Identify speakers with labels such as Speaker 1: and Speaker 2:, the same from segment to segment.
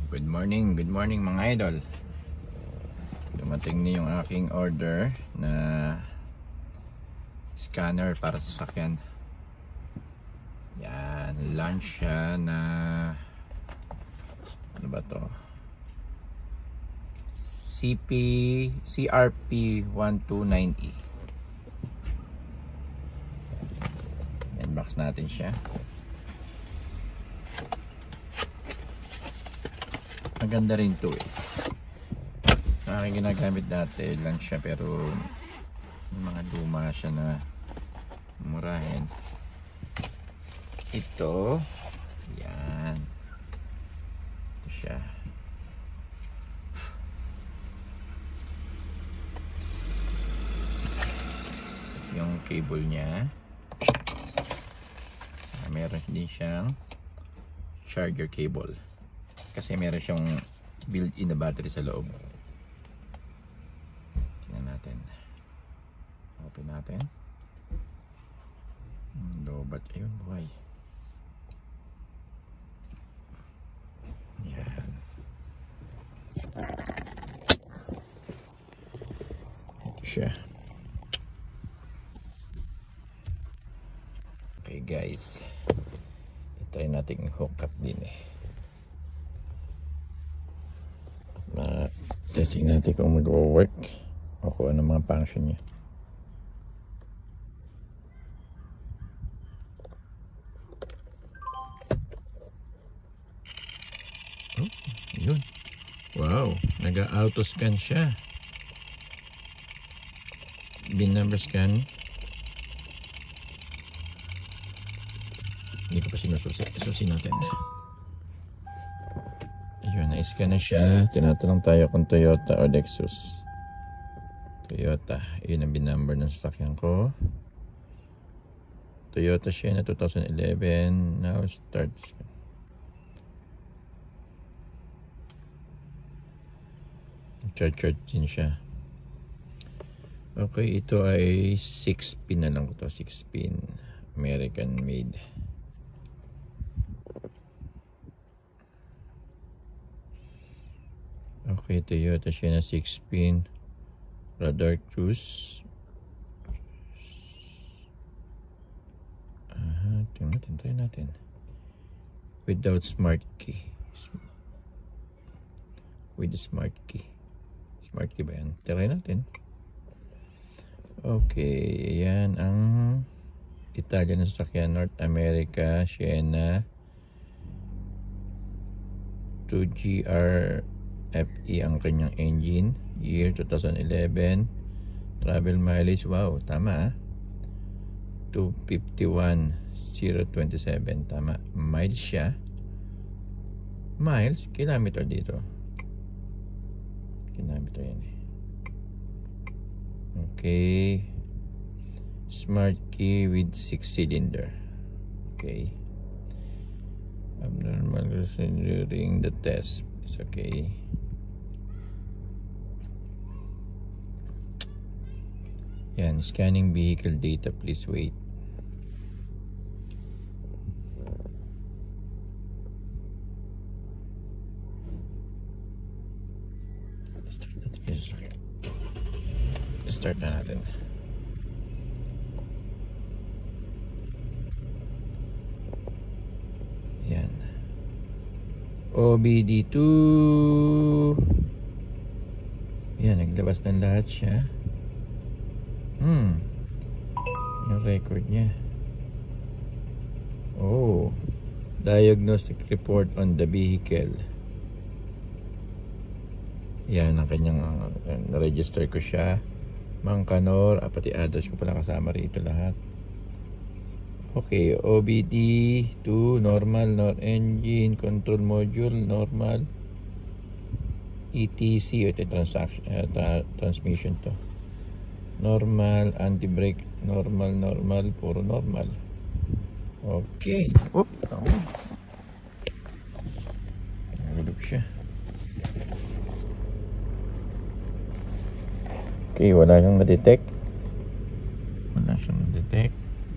Speaker 1: Good morning mga idol. Dumating na yung aking order na scanner para sa sasakyan. Yan, launch siya na ano ba to? CRP 129E. Unbox natin siya. Maganda rin to eh. Sa akin ginagamit dati lang siya, pero mga luma siya na murahin. Ito, yan. Ito siya. Yung cable niya. Meron din siyang charger cable. Kasi meron siyang built-in na battery sa loob. Tingnan natin. Open natin. Lobat. Ayun, buhay. Yan. Ito siya. Okay guys. Try natin hook up din eh. Testing natin kung mag-work o kung ano mga function niya. Oh, yun. Wow, nag-auto scan siya. Bin number scan. Hindi ko pa sinususi. Isusi natin. Ayun, na-scan na siya. Tinatanong tayo kung Toyota o Lexus. Toyota. Ayun ang bin-number ng sasakyan ko. Toyota siya na 2011. Now start. Charge din siya. Okay, ito ay 6-pin na lang ito. 6-pin. American made. Okay, Toyota siya na 6-pin radar cruise. Tingnan natin, try natin. Without smart key. With the smart key. Smart key ba yan? Try natin. Okay, yan ang Italian na sasakyan, North America, Sienna 2GR FE ang kanyang engine. Year 2011. Travel mileage, wow, tama 251,027. Tama, miles siya. Miles, kilometer dito. Kilometer yan eh. Okay. Smart key with 6 cylinder. Okay. Abnormal during the test. It's okay. Yan, scanning vehicle data, please wait. Start na natin. Yan. OBD2. Yan, naglabas ng lahat siya. Yung record niya. Oh, diagnostic report on the vehicle. Yan ang kanyang na-register ko siya. Mangkanor, pati address ko pala kasama rito lahat. Okay, OBD2 normal, nor engine, control module normal, ETC, ito transmission to. Normal, anti-brake, normal, puro normal. Okay. Oop. Nagulog siya. Okay, wala siyang na-detect.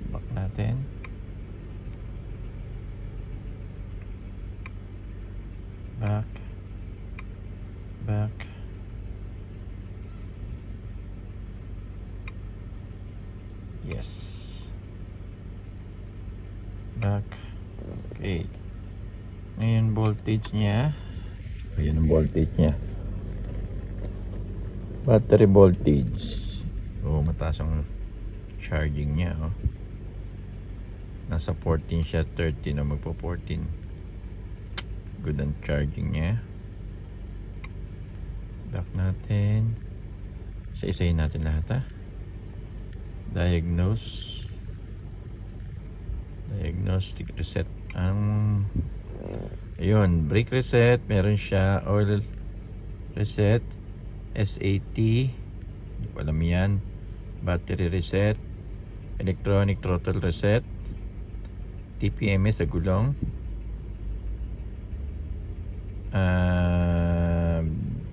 Speaker 1: Back natin. Back. voltage niya. Ayan ang voltage niya. Battery voltage. Oh, mataas ang charging niya, oh. Nasa 14 siya, 13 na magpo 14. Good ang charging niya. Back natin. Isa-isayin natin lahat, ha. Diagnostic reset. Ayun, brake reset, meron siya. Oil reset, SAT, hindi ko alam yan. Battery reset, electronic throttle reset, TPMS sa gulong,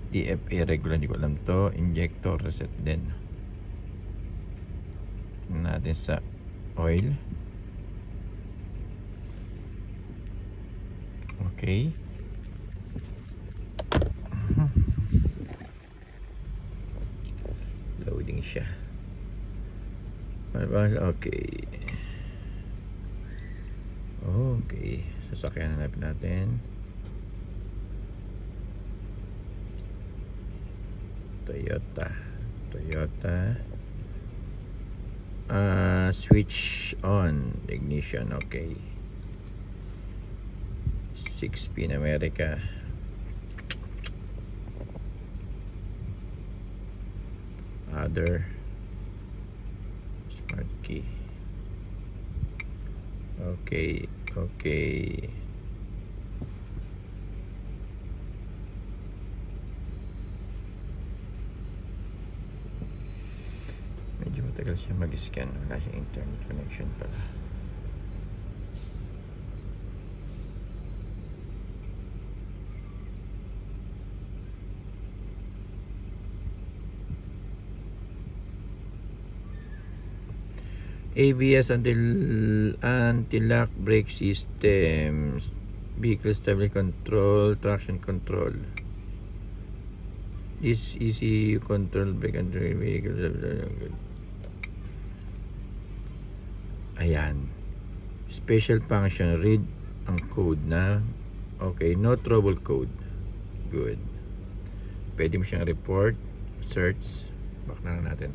Speaker 1: DFA regular, hindi ko alam to. Injector reset din. Tingnan natin sa oil. Okay. Loading siya. Okay. Okay. Sasakyan na natin. Toyota. Switch on ignition. Okay. 6-pin America. Other. Smart key. Okay. Medyo matagal siya mag-scan. Wala siyang internet connection pala. ABS anti-lock brake systems, vehicle stability control, traction control. This ECU control brake and vehicle. Ayan. Special function, read ang code na. Okay, no trouble code. Good. Pwede mo siyang report, search. Back na natin.